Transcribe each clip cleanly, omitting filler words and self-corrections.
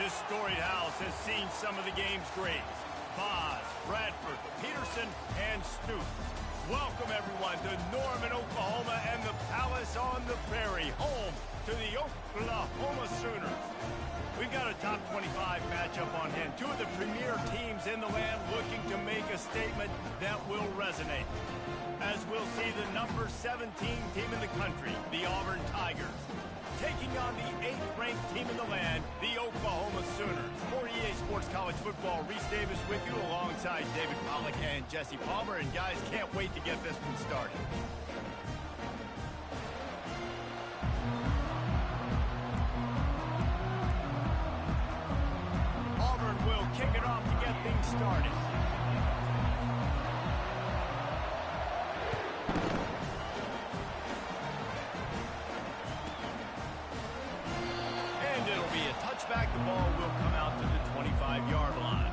This storied house has seen some of the game's greats. Boz, Bradford, Peterson, and Stoops. Welcome, everyone, to Norman, Oklahoma, and the Palace on the Prairie, home to the Oklahoma Sooners. We've got a top 25 matchup on hand. Two of the premier teams in the land looking to make a statement that will resonate. As we'll see the number 17 team in the country, the Auburn Tigers, taking on the 8th-ranked team in the land, the Oklahoma Sooners. For EA Sports College Football, Reese Davis with you alongside David Pollack and Jesse Palmer. And guys, can't wait to get this one started. Auburn will kick it off to get things started. Touchback, the ball will come out to the 25-yard line.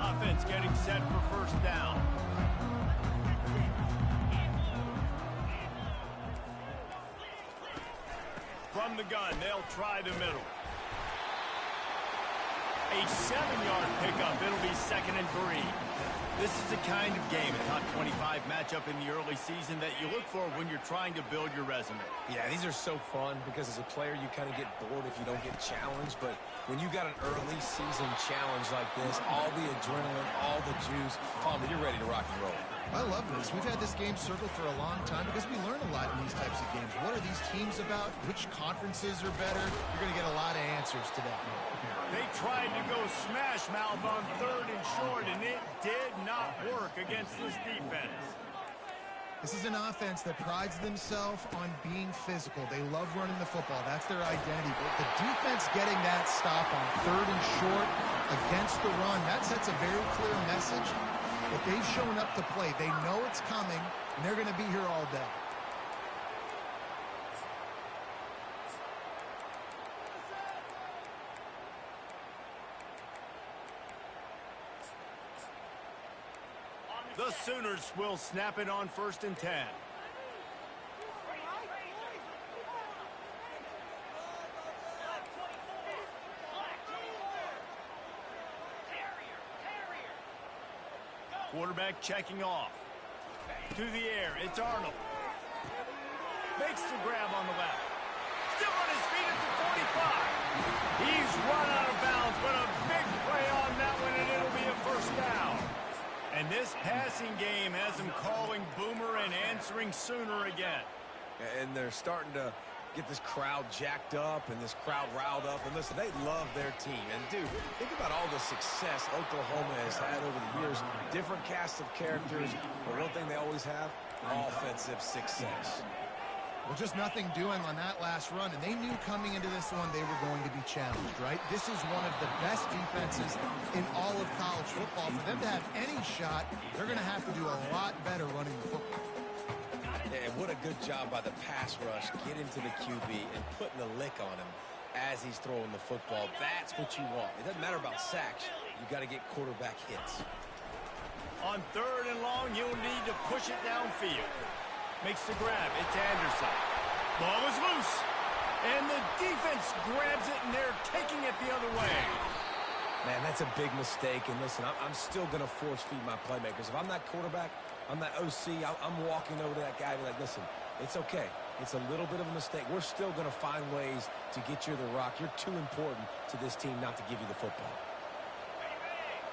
Offense getting set for first down. From the gun, they'll try the middle. A 7-yard pickup. It'll be 2nd and 3. This is the kind of game, a top 25 matchup in the early season that you look for when you're trying to build your resume. Yeah, these are so fun because as a player, you kind of get bored if you don't get challenged. But when you got an early season challenge like this, all the adrenaline, all the juice, Palmer, you're ready to rock and roll. I love this. We've had this game circled for a long time because we learn a lot in these types of games. What are these teams about? Which conferences are better? You're going to get a lot of answers today. They tried to go smash mouth on 3rd and short, and it did not work against this defense. This is an offense that prides themselves on being physical. They love running the football. That's their identity. But the defense getting that stop on 3rd and short against the run, that sets a very clear message that they've shown up to play. They know it's coming, and they're going to be here all day. The Sooners will snap it on 1st and 10. Quarterback checking off. To the air, it's Arnold. Makes the grab on the left. Still on his feet at the 45. He's run out of bounds, but a big play on that one, and it'll be a first down. And this passing game has them calling Boomer and answering Sooner again. And they're starting to get this crowd jacked up and this crowd riled up. And listen, they love their team. And, dude, think about all the success Oklahoma has had over the years. Different cast of characters. But one thing they always have, offensive success. Well, just nothing doing on that last run, and they knew coming into this one they were going to be challenged, right? This is one of the best defenses in all of college football. For them to have any shot, they're going to have to do a lot better running the football. Yeah, and what a good job by the pass rush, getting to the QB and putting the lick on him as he's throwing the football. That's what you want. It doesn't matter about sacks. You got to get quarterback hits. On 3rd and long, you'll need to push it downfield. Makes the grab. It's Anderson. Ball is loose. And the defense grabs it, and they're taking it the other way. Man, that's a big mistake. And listen, I'm still going to force feed my playmakers. If I'm that quarterback, I'm that OC, I'm walking over to that guy and be like, listen, it's okay. It's a little bit of a mistake. We're still going to find ways to get you the rock. You're too important to this team not to give you the football.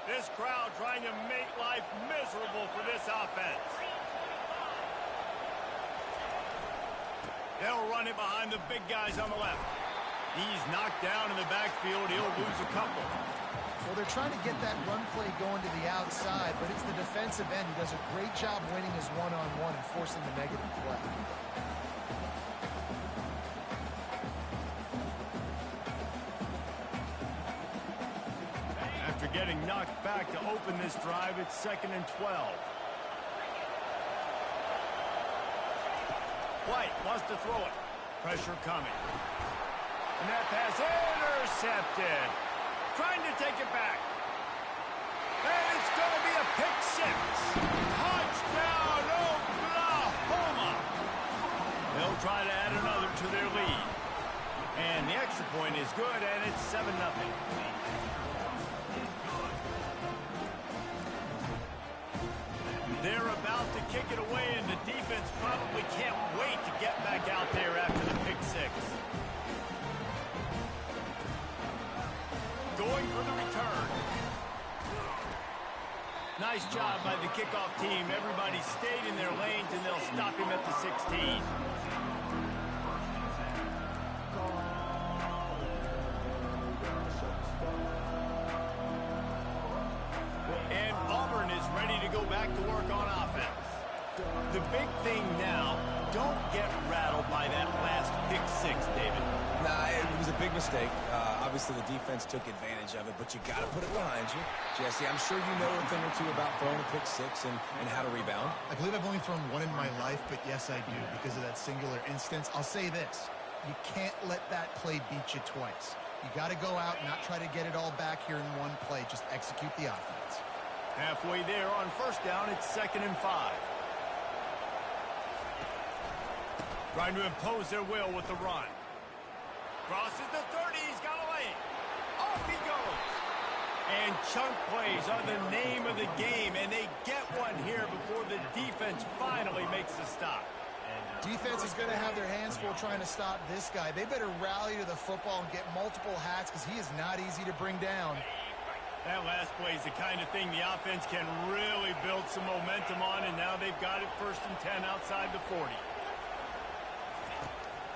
This crowd trying to make life miserable for this offense. They'll run it behind the big guys on the left. He's knocked down in the backfield. He'll lose a couple. Well, they're trying to get that run play going to the outside, but it's the defensive end who does a great job winning his one-on-one and forcing the negative play. After getting knocked back to open this drive, it's 2nd and 12. White wants to throw it. Pressure coming. And that pass intercepted. Trying to take it back. And it's going to be a pick six. Touchdown, Oklahoma. They'll try to add another to their lead. And the extra point is good, and it's 7-0. They're about to kick it away, and the defense probably can't wait to get back out there after the pick six. Going for the return. Nice job by the kickoff team. Everybody stayed in their lanes, and they'll stop him at the 16. And Auburn is ready to go back to work on offense. The big thing now, don't get rattled by that last pick six, David. Nah, it was a big mistake. Obviously, the defense took advantage of it, but you got to put it behind you. Jesse, I'm sure you know a thing or two about throwing a pick six and how to rebound. I believe I've only thrown one in my life, but yes, I do because of that singular instance. I'll say this. You can't let that play beat you twice. You got to go out and not try to get it all back here in one play. Just execute the offense. Halfway there on first down, it's 2nd and 5. Trying to impose their will with the run. Crosses the 30, he's got a lane. Off he goes. And chunk plays are the name of the game, and they get one here before the defense finally makes the stop. Defense is going to have their hands full trying to stop this guy. They better rally to the football and get multiple hats because he is not easy to bring down. That last play is the kind of thing the offense can really build some momentum on, and now they've got it 1st and 10 outside the 40.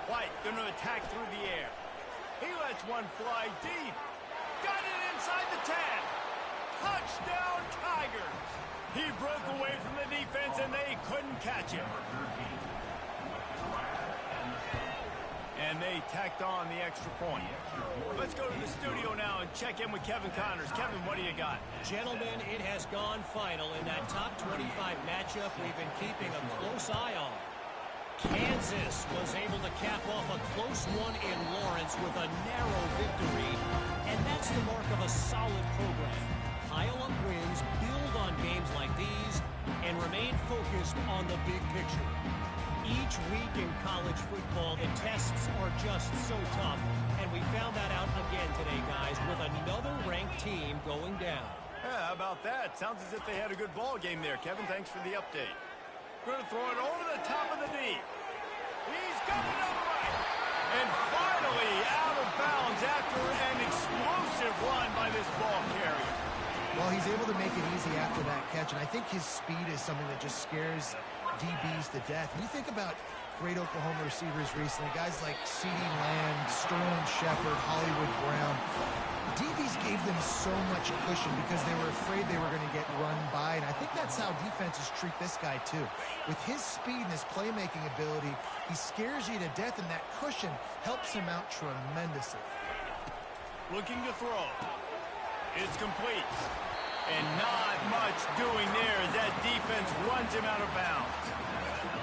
White going to attack through the air. He lets one fly deep. Got it inside the 10. Touchdown, Tigers. He broke away from the defense, and they couldn't catch him. And they tacked on the extra point. Let's go to the studio now and check in with Kevin Connors. Kevin, what do you got? Gentlemen, it has gone final in that top 25 matchup we've been keeping a close eye on. Kansas was able to cap off a close one in Lawrence with a narrow victory, and that's the mark of a solid program. Pile up wins, build on games like these, and remain focused on the big picture. Each week in college football, the tests are just so tough, and we found that out again today, guys, with another ranked team going down. Yeah, how about that? Sounds as if they had a good ball game there. Kevin, thanks for the update. Going to throw it over the top of the knee. He's got it on the right. And finally out of bounds after an explosive run by this ball carrier. Well, he's able to make it easy after that catch, and I think his speed is something that just scares DBs to death. And you think about great Oklahoma receivers recently, guys like CeeDee Lamb, Sterling Shepard, Hollywood Brown. DBs gave them so much cushion because they were afraid they were going to get run by, and I think that's how defenses treat this guy too. With his speed and his playmaking ability, he scares you to death, and that cushion helps him out tremendously. Looking to throw. It's complete. And not much doing there as that defense runs him out of bounds.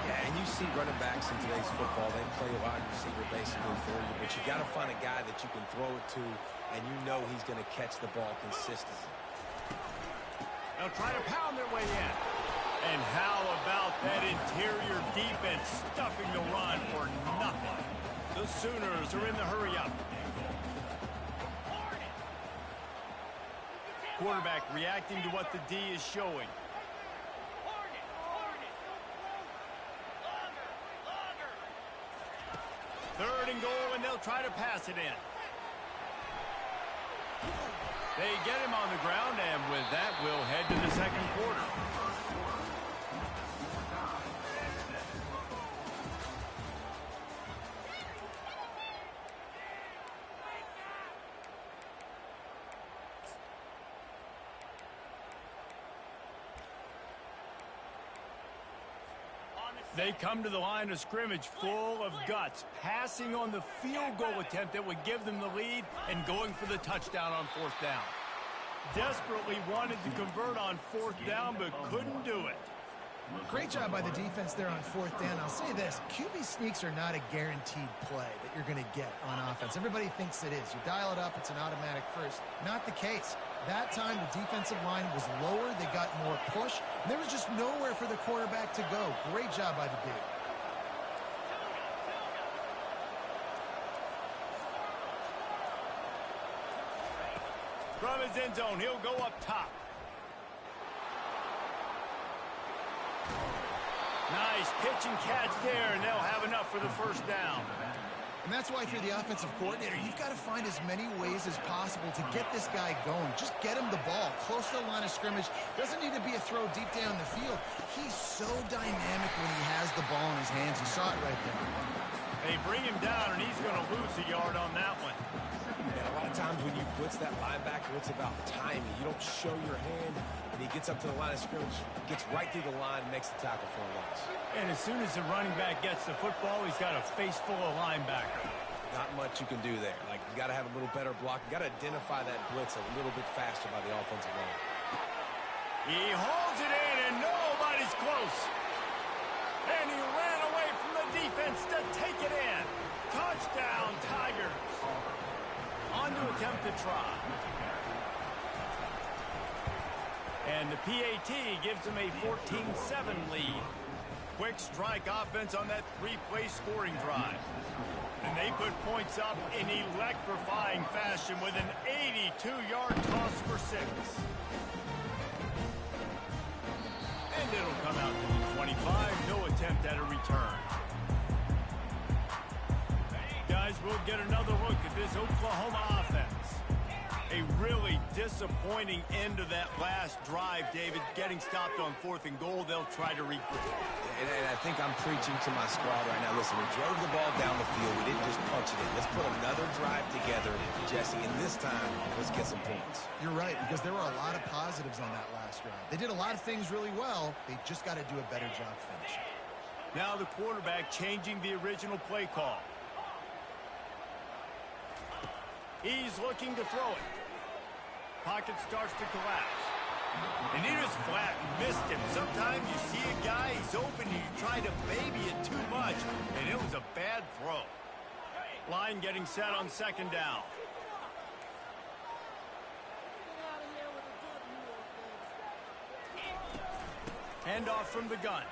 Yeah, and you see running backs in today's football, they play a wide receiver basically for you, but you got to find a guy that you can throw it to, and you know he's going to catch the ball consistently. They'll try to pound their way in. And how about that interior defense stuffing the run for nothing? The Sooners are in the hurry-up. Quarterback reacting to what the D is showing. Third and goal, and they'll try to pass it in. They get him on the ground, and with that, we'll head to the second quarter. They come to the line of scrimmage full of guts, passing on the field goal attempt that would give them the lead and going for the touchdown on 4th down. Desperately wanted to convert on 4th down, but couldn't do it. Great job by the defense there on fourth down. I'll say this, QB sneaks are not a guaranteed play that you're going to get on offense. Everybody thinks it is. You dial it up, it's an automatic first. Not the case. That time, the defensive line was lower. They got more push. And there was just nowhere for the quarterback to go. Great job by the dude. From his end zone, he'll go up top. Nice pitch and catch there, and they'll have enough for the first down. And that's why if you're the offensive coordinator, you've got to find as many ways as possible to get this guy going. Just get him the ball close to the line of scrimmage. Doesn't need to be a throw deep down the field. He's so dynamic when he has the ball in his hands. You saw it right there. They bring him down, and he's going to lose a yard on that one. And a lot of times when you blitz that linebacker, it's about timing. You don't show your hand, and he gets up to the line of scrimmage, gets right through the line, and makes the tackle for a loss. And as soon as the running back gets the football, he's got a face full of linebacker. Not much you can do there. Like, you got to have a little better block. You got to identify that blitz a little bit faster by the offensive line. He holds it in, and nobody's close. And he ran away from the defense to take it in. Touchdown, Tigers. On to attempt to try. And the PAT gives them a 14-7 lead. Quick strike offense on that three-play scoring drive. And they put points up in electrifying fashion with an 82-yard toss for 6. And it'll come out to the 25. No attempt at a return. Guys, we'll get another look at this Oklahoma offense. A really disappointing end to that last drive, David. Getting stopped on 4th and goal, they'll try to regroup. And I think I'm preaching to my squad right now. Listen, we drove the ball down the field. We didn't just punch it in. Let's put another drive together, Jesse, and this time, let's get some points. You're right, because there were a lot of positives on that last drive. They did a lot of things really well. They just got to do a better job finishing. Now the quarterback changing the original play call. He's looking to throw it. Pocket starts to collapse. And he just flat missed him. Sometimes you see a guy, he's open, and you try to baby it too much, and it was a bad throw. Line getting set on 2nd down. Handoff from the gun.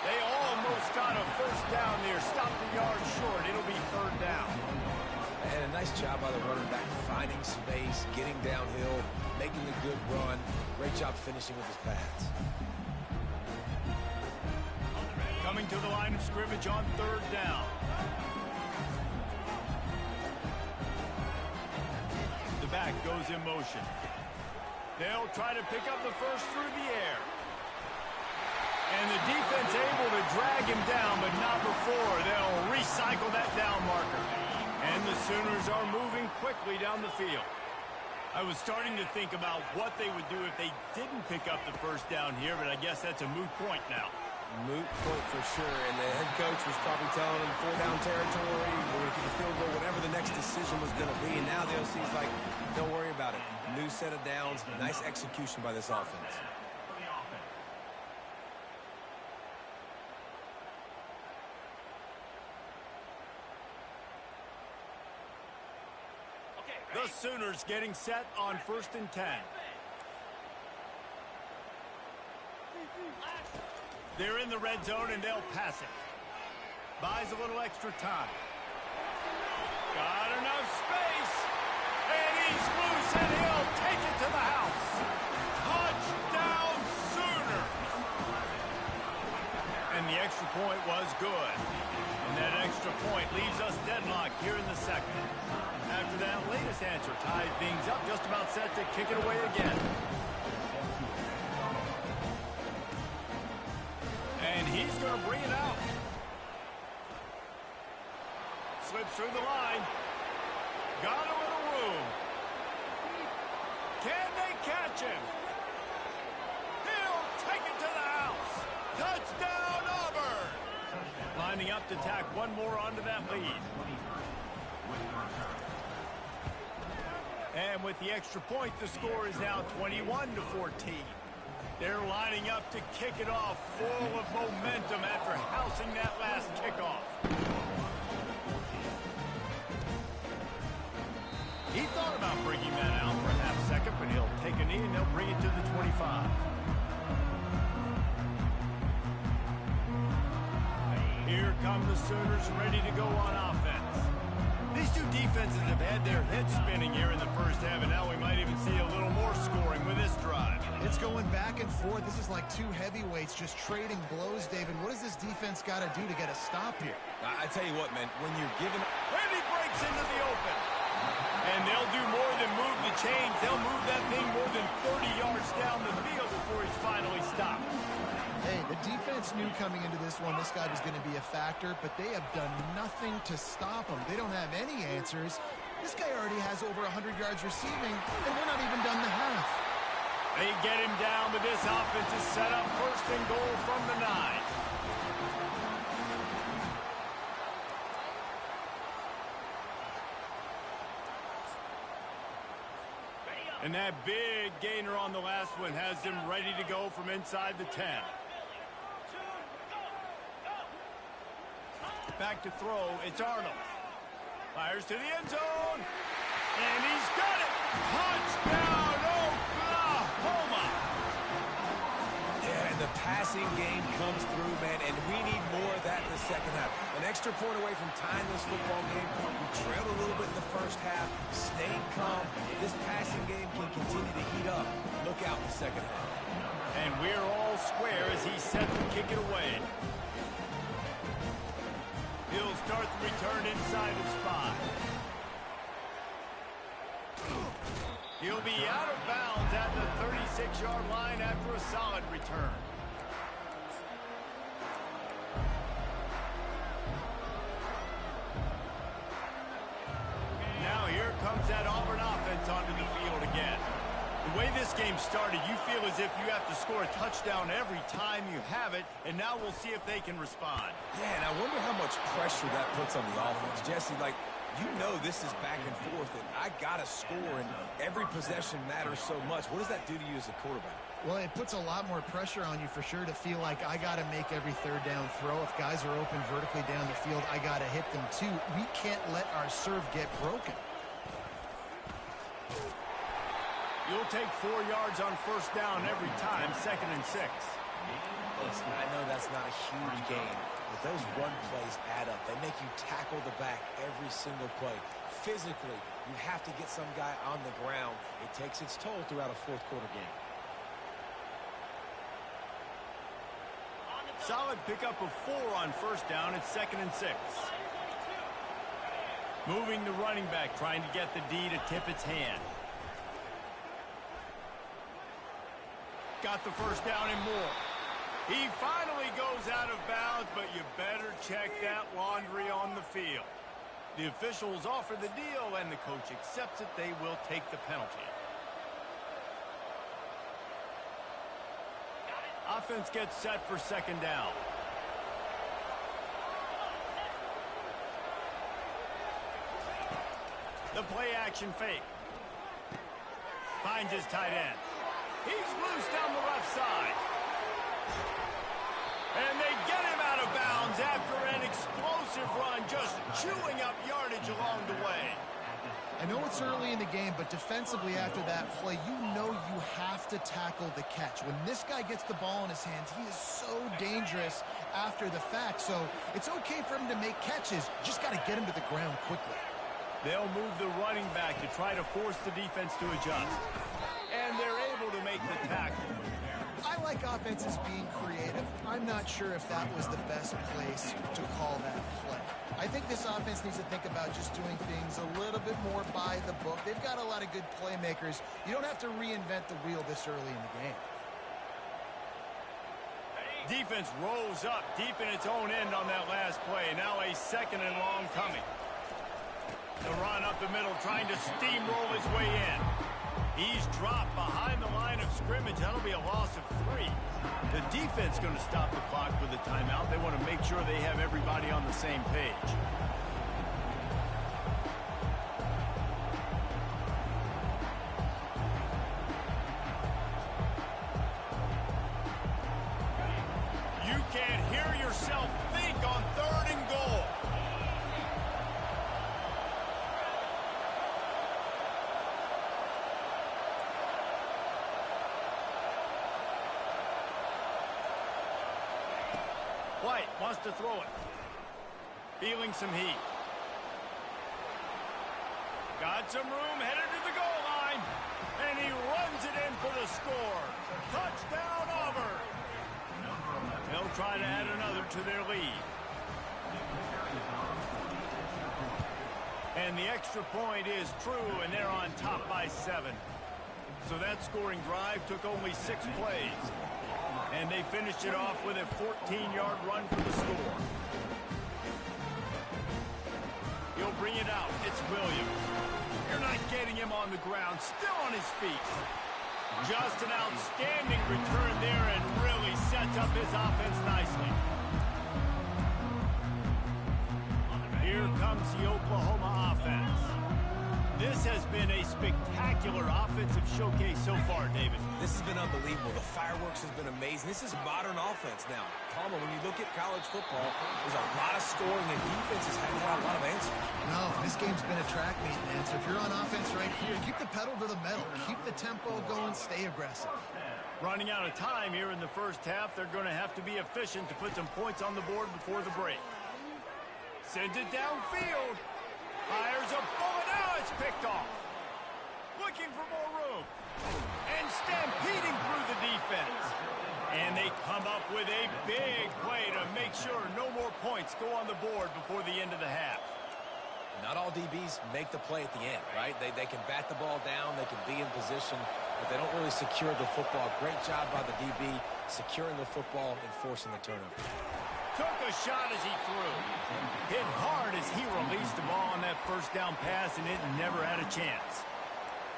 They almost got a first down there. Stopped the yard short. It'll be 3rd down. And a nice job by the running back, finding space, getting downhill, making a good run. Great job finishing with his pads. Coming to the line of scrimmage on 3rd down. The back goes in motion. They'll try to pick up the first through the air. And the defense able to drag him down, but not before. They'll recycle that down marker. And the Sooners are moving quickly down the field. I was starting to think about what they would do if they didn't pick up the first down here, but I guess that's a moot point now. Moot point for sure, and the head coach was probably telling them 4-down territory, or if you field goal, whatever the next decision was going to be. And now the OC's like, don't worry about it. New set of downs, nice execution by this offense. The Sooners getting set on 1st and 10. They're in the red zone, and they'll pass it. Buys a little extra time. Got enough space. And he's loose, and he'll take it to the house. Touchdown, Sooner. And the extra point was good. And that extra point leaves us deadlocked here in the 2nd. After that latest answer tied things up, just about set to kick it away again. And he's going to bring it out. Slips through the line. Got a little room. Can they catch him? He'll take it to the house. Touchdown, Auburn. Lining up to tack one more onto that lead. And with the extra point, the score is now 21-14. They're lining up to kick it off, full of momentum after housing that last kickoff. He thought about bringing that out for a half second, but he'll take a knee and they'll bring it to the 25. Here come the Sooners ready to go on offense. These two defenses have had their heads spinning here in the first half, and now we might even see a little more scoring with this drive. It's going back and forth. This is like two heavyweights just trading blows, David. What does this defense got to do to get a stop here? I tell you what, man, when you're given... And he breaks into the open. And they'll do more than move the chains. They'll move that thing more than 30 yards down the field before he's finally stopped. Hey, the defense knew coming into this one this guy was going to be a factor, but they have done nothing to stop him. They don't have any answers. This guy already has over 100 yards receiving, and we're not even done the half. They get him down, but this offense is set up first and goal from the 9. And that big gainer on the last one has them ready to go from inside the 10. Back to throw, it's Arnold. Fires to the end zone. And he's got it! Touchdown, Oklahoma! Yeah, and the passing game comes through, man, and we need more of that in the second half. An extra point away from tying this football game. We trailed a little bit in the first half, stayed calm. This passing game can continue to heat up. Look out in the second half. And we're all square as he's set to kick it away. He'll start the return inside his spot. He'll be out of bounds at the 36-yard line after a solid return. Now here comes that Auburn offense onto the field again. The way this game started, you feel as if you have to score a touchdown every time you have it, and now we'll see if they can respond. Yeah, and I wonder how much pressure that puts on the offense. Jesse, like, you know this is back and forth, and I got to score, and every possession matters so much. What does that do to you as a quarterback? Well, it puts a lot more pressure on you for sure to feel like I got to make every third down throw. If guys are open vertically down the field, I got to hit them too. We can't let our serve get broken. You'll take 4 yards on first down every time, 2nd and 6. Listen, I know that's not a huge gain, but those run plays add up. They make you tackle the back every single play. Physically, you have to get some guy on the ground. It takes its toll throughout a fourth quarter game. Solid pickup of 4 on first down. It's 2nd and 6. Moving the running back, trying to get the D to tip its hand. Got the first down and more. He finally goes out of bounds, but you better check that laundry on the field. The officials offer the deal, and the coach accepts it. They will take the penalty. Offense gets set for 2nd down. The play action fake. Finds his tight end. He's loose down the left side. And they get him out of bounds after an explosive run, just chewing up yardage along the way. I know it's early in the game, but defensively after that play, you know you have to tackle the catch. When this guy gets the ball in his hands, he is so dangerous after the fact. So it's okay for him to make catches. Just got to get him to the ground quickly. They'll move the running back to try to force the defense to adjust. And they're able to make the tackle. I like offenses being creative. I'm not sure if that was the best place to call that play. I think this offense needs to think about just doing things a little bit more by the book. They've got a lot of good playmakers. You don't have to reinvent the wheel this early in the game. Defense rolls up deep in its own end on that last play. Now a 2nd and long coming. The run up the middle, trying to steamroll his way in. He's dropped behind the line of scrimmage. That'll be a loss of 3. The defense going to stop the clock with a timeout. They want to make sure they have everybody on the same page. yourself think on 3rd and goal. White wants to throw it. Feeling some heat. Got some room, headed to the goal line. And he runs it in for the score. Touchdown, Auburn. They'll try to add another to their lead. And the extra point is true, and they're on top by 7. So that scoring drive took only 6 plays. And they finished it off with a 14-yard run for the score. He'll bring it out. It's Williams. You're not getting him on the ground. Still on his feet. Just an outstanding return there and really sets up his offense nicely. Here comes the Oklahoma offense. This has been a spectacular offensive showcase so far, David. This has been unbelievable. The fireworks has been amazing. This is modern offense now. Palmer, when you look at college football, there's a lot of scoring, and defenses haven't had a lot of answers. No, this game's been a track meet, man. So if you're on offense right here, keep the pedal to the metal. Keep the tempo going. Stay aggressive. Running out of time here in the first half, they're going to have to be efficient to put some points on the board before the break. Sends it downfield. Fires a bullet. Now it's picked off. Looking for more room. And stampeding through the defense. And they come up with a big play to make sure no more points go on the board before the end of the half. Not all DBs make the play at the end, right? They can bat the ball down, they can be in position, but they don't really secure the football. Great job by the DB securing the football and forcing the turnover. Took a shot as he threw. Hit hard as he released the ball on that first down pass, and it never had a chance.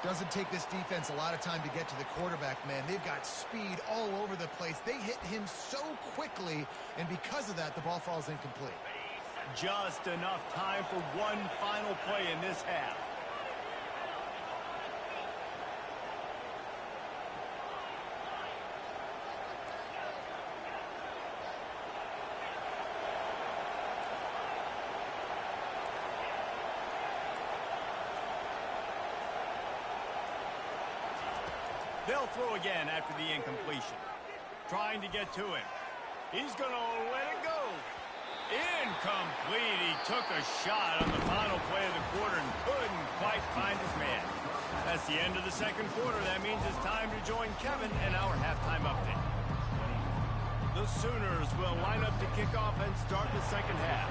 Doesn't take this defense a lot of time to get to the quarterback, man. They've got speed all over the place. They hit him so quickly, and because of that, the ball falls incomplete. Just enough time for one final play in this half. They'll throw again after the incompletion. Trying to get to him. He's going to let it go. Incomplete. He took a shot on the final play of the quarter and couldn't quite find his man. That's the end of the second quarter. That means it's time to join Kevin in our halftime update. The Sooners will line up to kick off and start the second half.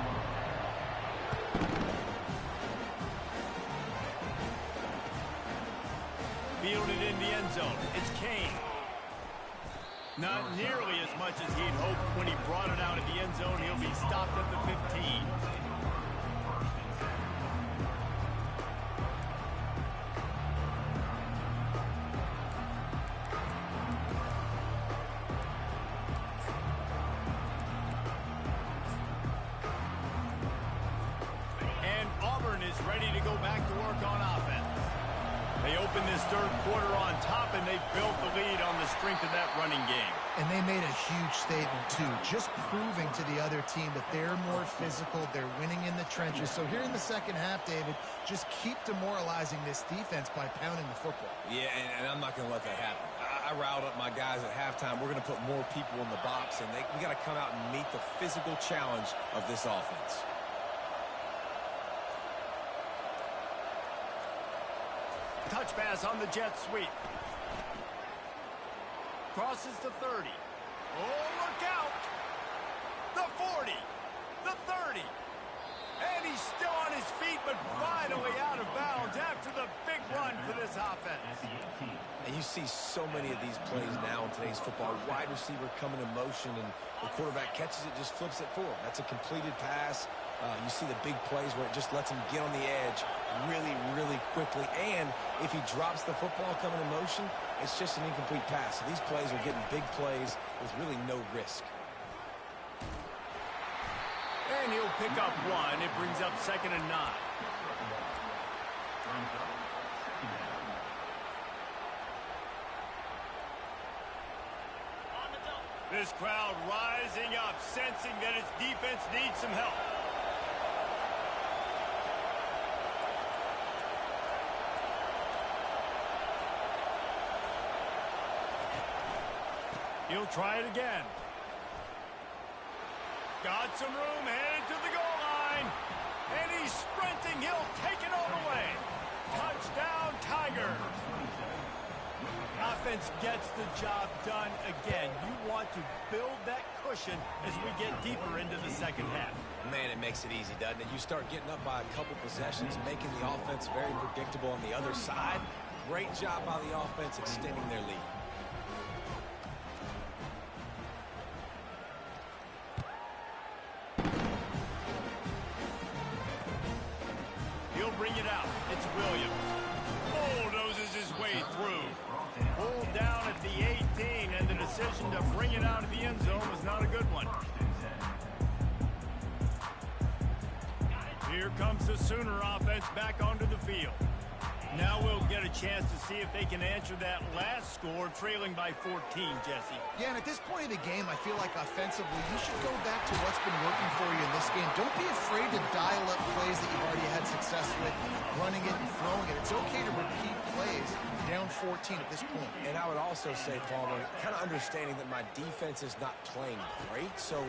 Fielded in the end zone. It's Kane. Not nearly as much as he'd hoped when he brought it out of the end zone. He'll be stopped at the 15. And Auburn is ready to go back to work on offense. They opened this third quarter on top, and they built the lead on the strength of that running game. And they made a huge statement, too, just proving to the other team that they're more physical, they're winning in the trenches. So here in the second half, David, just keep demoralizing this defense by pounding the football. Yeah, and I'm not going to let that happen. I riled up my guys at halftime. We're going to put more people in the box, and we got to come out and meet the physical challenge of this offense. Touch pass on the jet sweep. Crosses the 30. Oh, look out! The 40. The 30. And he's still on his feet, but finally out of bounds after the big run for this offense. And you see so many of these plays now in today's football. Wide receiver coming in motion, and the quarterback catches it, just flips it forward. That's a completed pass. You see the big plays where it just lets him get on the edge really, really quickly. And if he drops the football coming in motion, it's just an incomplete pass. So these plays are getting big plays with really no risk. And he'll pick up one. It brings up 2nd and 9. This crowd rising up, sensing that its defense needs some help. He'll try it again. Got some room, headed to the goal line. And he's sprinting. He'll take it all the way. Touchdown, Tigers. Offense gets the job done again. You want to build that cushion as we get deeper into the second half. Man, it makes it easy, doesn't it? You start getting up by a couple possessions, making the offense very predictable on the other side. Great job by the offense extending their lead. He'll bring it out. It's Williams. Bulldozes his way through. Pulled down at the 18, and the decision to bring it out of the end zone was not a good one. Here comes the Sooner offense back onto the field. Now we'll get a chance to see if they can answer that last score, trailing by 14, Jesse. Yeah, and at this point of the game, I feel like offensively, you should go back to what's been working for you in this game. Don't be afraid to dial up plays that you've already had success with, running it and throwing it. It's okay to repeat plays down 14 at this point. And I would also say, Palmer, kind of understanding that my defense is not playing great, so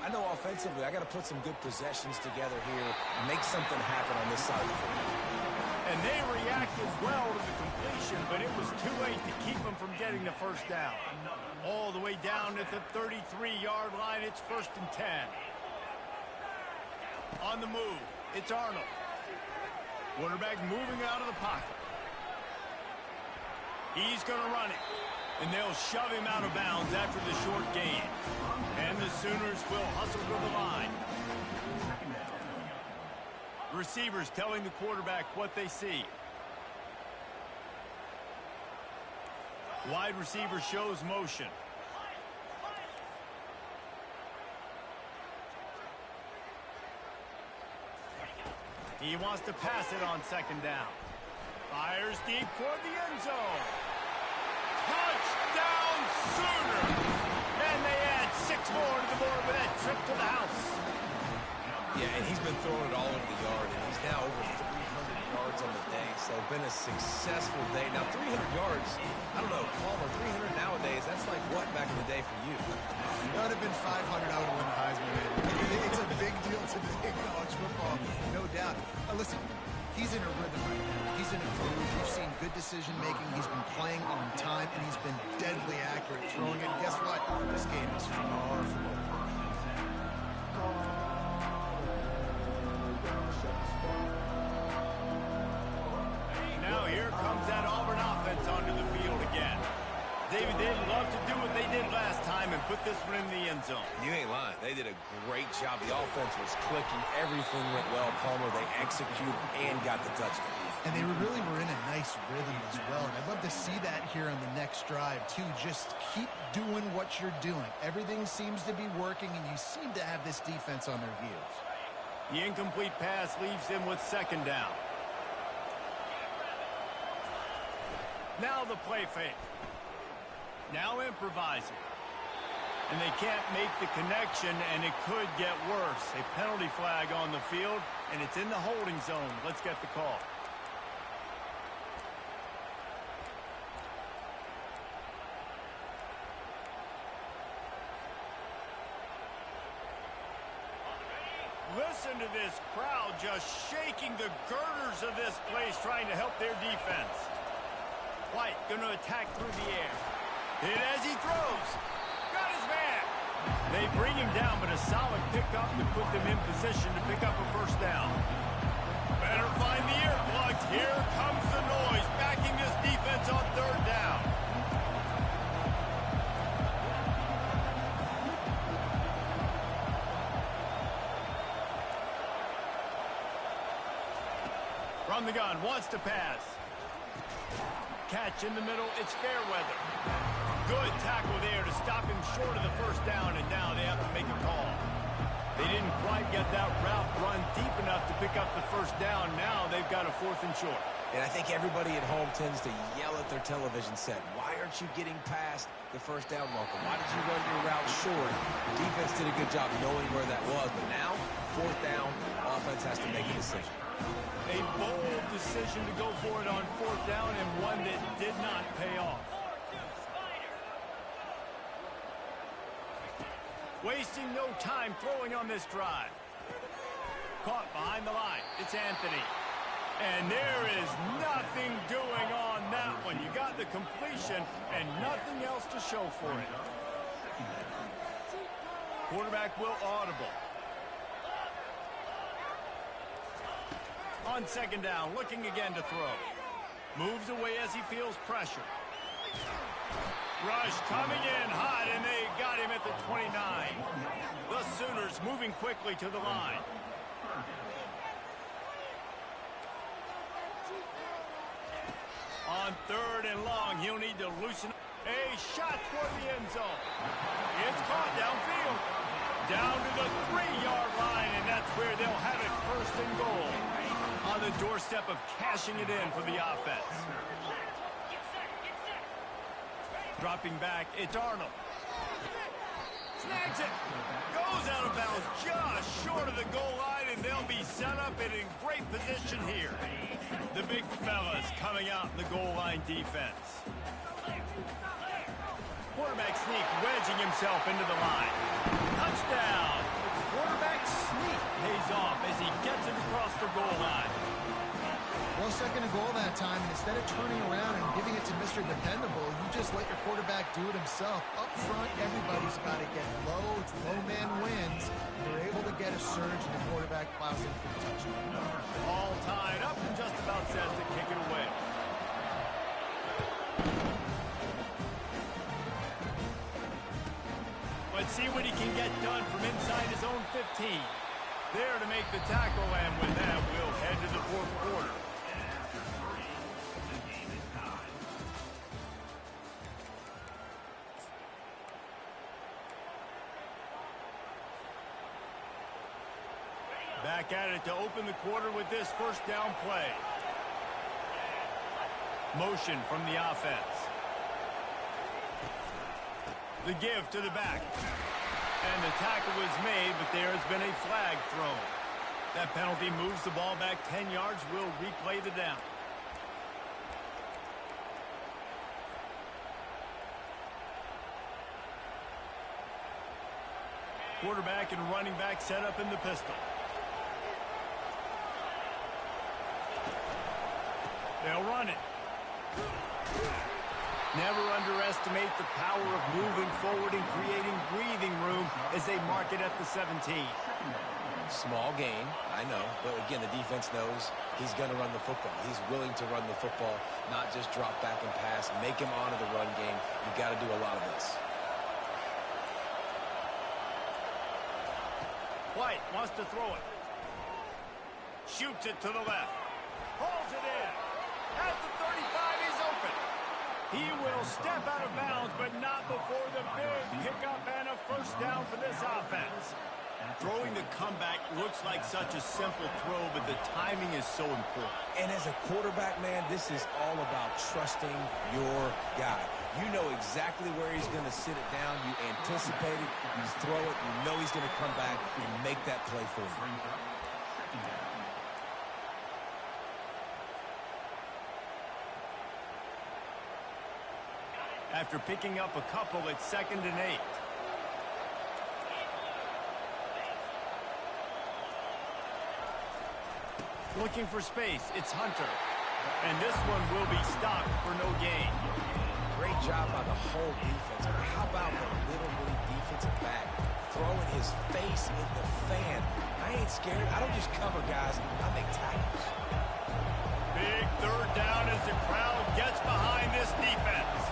I know offensively I got to put some good possessions together here, make something happen on this side of the field. And they reacted well to the completion, but it was too late to keep them from getting the first down. All the way down at the 33-yard line, it's 1st and 10. On the move, it's Arnold. Quarterback moving out of the pocket. He's going to run it, and they'll shove him out of bounds after the short gain. And the Sooners will hustle to the line. Receivers telling the quarterback what they see. Wide receiver shows motion. He wants to pass it on 2nd down. Fires deep toward the end zone. Touchdown, Sooners! And they add 6 more to the board with that trip to the house. Yeah, and he's been throwing it all over the yard, and he's now over 300 yards on the day. So been a successful day. Now, 300 yards, I don't know, Palmer, 300 nowadays, that's like what back in the day for you? If it would have been 500, I would have won the Heisman. It's a big deal today in college football, no doubt. Listen, he's in a rhythm right now. He's in a groove. We've seen good decision-making. He's been playing on time, and he's been deadly accurate throwing it. Guess what? This game is far from over. Now here comes that Auburn offense onto the field again. David, they'd love to do what they did last time and put this one in the end zone. You ain't lying. They did a great job. The offense was clicking. Everything went well, Palmer. They executed and got the touchdown. And they really were in a nice rhythm as well. And I'd love to see that here on the next drive, too. Just keep doing what you're doing. Everything seems to be working, and you seem to have this defense on their heels. The incomplete pass leaves them with 2nd down. Now the play fake. Now improvising. And they can't make the connection, and it could get worse. A penalty flag on the field, and it's in the holding zone. Let's get the call. Listen to this crowd just shaking the girders of this place, trying to help their defense. White going to attack through the air. Hit as he throws. Got his man. They bring him down, but a solid pickup to put them in position to pick up a 1st down. Better find the earplugs. Here comes the noise, backing this defense on 3rd down. From the gun, wants to pass. Catch in the middle, it's Fairweather. Good tackle there to stop him short of the 1st down, and now they have to make a call. They didn't quite get that route run deep enough to pick up the 1st down. Now they've got a 4th and short. And I think everybody at home tends to yell at their television set. Why aren't you getting past the first down marker? Why did you run your route short? The defense did a good job knowing where that was. But now, fourth down, offense has to make a decision. A bold decision to go for it on fourth down, and one that did not pay off. Wasting no time throwing on this drive. Caught behind the line. It's Anthony. And there is nothing doing on that one. You got the completion and nothing else to show for it. Quarterback will audible. On second down, looking again to throw. Moves away as he feels pressure. Rush coming in hot, and they got him at the 29. The Sooners moving quickly to the line. On third and long, he'll need to loosen up. A shot toward the end zone. It's caught downfield. Down to the 3-yard line, and that's where they'll have it first and goal. On the doorstep of cashing it in for the offense. Dropping back, it's Arnold. Snags it. Goes out of bounds just short of the goal line, and they'll be set up and in great position here. The big fellas coming out in the goal line defense. Quarterback sneak wedging himself into the line. Touchdown. Quarterback sneak pays off as he gets it across the goal line. Well, second and goal that time, and instead of turning around and giving it to Mr. Dependable, you just let your quarterback do it himself. Up front, everybody's got to get low. It's low man wins. They're able to get a surge, and the quarterback plows in for the touchdown. All tied up and just about set to kick it away. Let's see what he can get done from inside his own 15. There to make the tackle, and with that, we'll head to the fourth quarter. Back at it to open the quarter with this first down play. Motion from the offense. The give to the back. And the tackle was made, but there has been a flag thrown. That penalty moves the ball back 10 yards. We'll replay the down. Quarterback and running back set up in the pistol. They'll run it. Never underestimate the power of moving forward and creating breathing room as they mark it at the 17. Small gain, I know, but again, the defense knows he's going to run the football. He's willing to run the football, not just drop back and pass, make him honor the run game. You've got to do a lot of this. White wants to throw it. Shoots it to the left. Pulls it in. At the 35, he's open. He will step out of bounds, but not before the big pickup and a first down for this offense. Throwing the comeback looks like such a simple throw, but the timing is so important. And as a quarterback, man, this is all about trusting your guy. You know exactly where he's going to sit it down. You anticipate it. You throw it. You know he's going to come back and make that play for you. After picking up a couple, it's 2nd and 8. Looking for space, it's Hunter. And this one will be stopped for no gain. Great job by the whole defense. But how about the little bitty defensive back throwing his face in the fan? I ain't scared. I don't just cover guys. I make tackles. Big third down as the crowd gets behind this defense.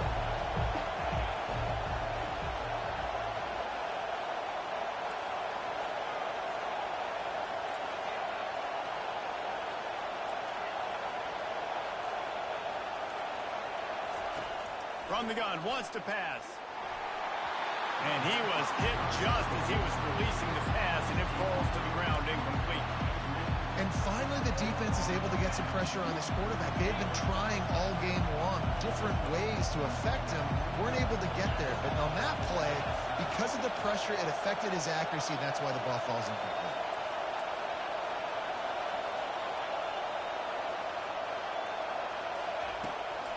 From the gun, wants to pass. And he was hit just as he was releasing the pass, and it falls to the ground incomplete. And finally, the defense is able to get some pressure on this quarterback. They've been trying all game long, different ways to affect him. Weren't able to get there. But on that play, because of the pressure, it affected his accuracy. And that's why the ball falls incomplete.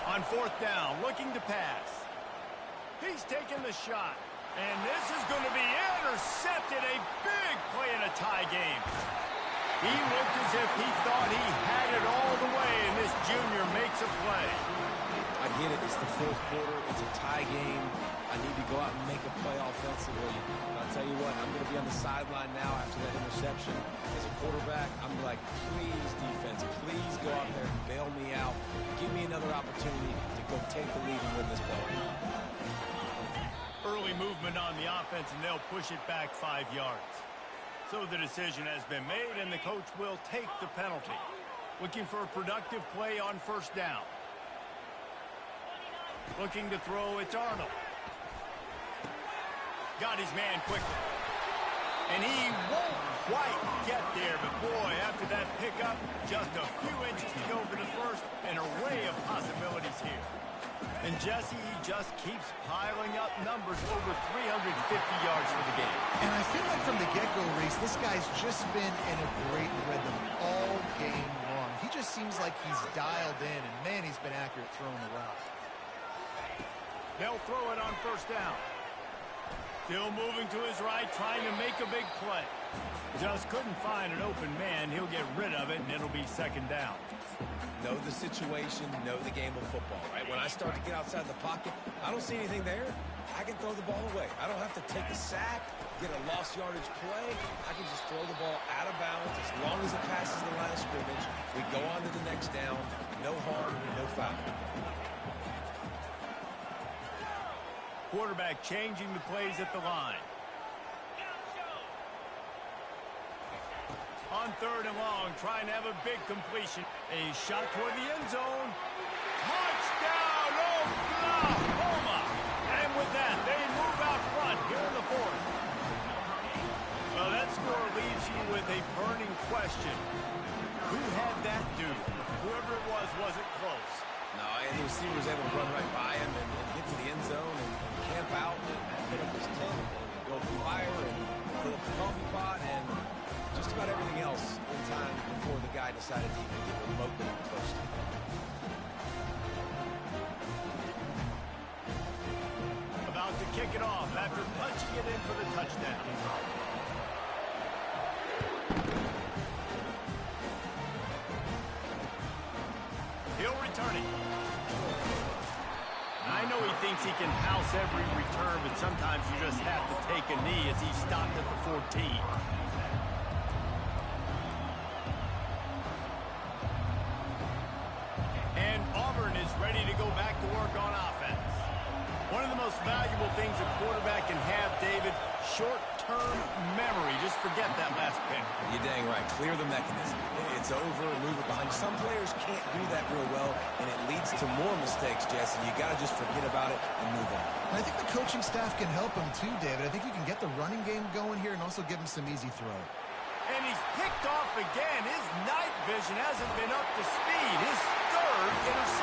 On fourth down, looking to pass. He's taking the shot. And this is going to be intercepted. A big play in a tie game. He looked as if he thought he had it all the way, and this junior makes a play. I get it. It's the fourth quarter. It's a tie game. I need to go out and make a play offensively. But I'll tell you what, I'm going to be on the sideline now after that interception. As a quarterback, I'm like, please, defense, please go out there and bail me out. Give me another opportunity to go take the lead and win this ball. Early movement on the offense, and they'll push it back 5 yards. So the decision has been made, and the coach will take the penalty. Looking for a productive play on first down. Looking to throw, it's Arnold. Got his man quickly. And he won't quite get there, but boy, after that pickup, just a few inches to go for the first. An array of possibilities here. And Jesse, he just keeps piling up numbers, over 350 yards for the game. And I feel like from the get-go, Reese, this guy's just been in a great rhythm all game long. He just seems like he's dialed in, and man, he's been accurate throwing the rock. They'll throw it on first down. Still moving to his right, trying to make a big play. Just couldn't find an open man. He'll get rid of it, and it'll be second down. Know the situation, know the game of football, right? When I start to get outside the pocket, I don't see anything there. I can throw the ball away. I don't have to take a sack, get a lost yardage play. I can just throw the ball out of bounds as long as it passes the line of scrimmage. We go on to the next down. No harm, no foul. Quarterback changing the plays at the line. On third and long, trying to have a big completion. A shot toward the end zone. Touchdown, Oklahoma! And with that, they move out front here in the fourth. Well, that score leaves you with a burning question. Who had that dude? Whoever it was it close? No, and the receiver was able to run right by him and get to the end zone and camp out and put up his tent and go to the fire and fill up the coffee pot and just about everything else in time before the guy decided to even get remotely close to him. About to kick it off after punching it in for the touchdown. He'll return it. I know he thinks he can house every return, but sometimes you just have to take a knee as he stopped at the 14. And Auburn is ready to go back to work on offense. One of the most valuable things a quarterback can have, David, short-term memory. Just forget that last pick. You're dang right. Clear the mechanism. It's over and move it behind. Some players can't do that real well, and it leads to more mistakes, Jesse. You got to just forget about it and move on. And I think the coaching staff can help him too, David. I think you can get the running game going here and also give him some easy throw. And he's picked off again. His night vision hasn't been up to speed. His third interception.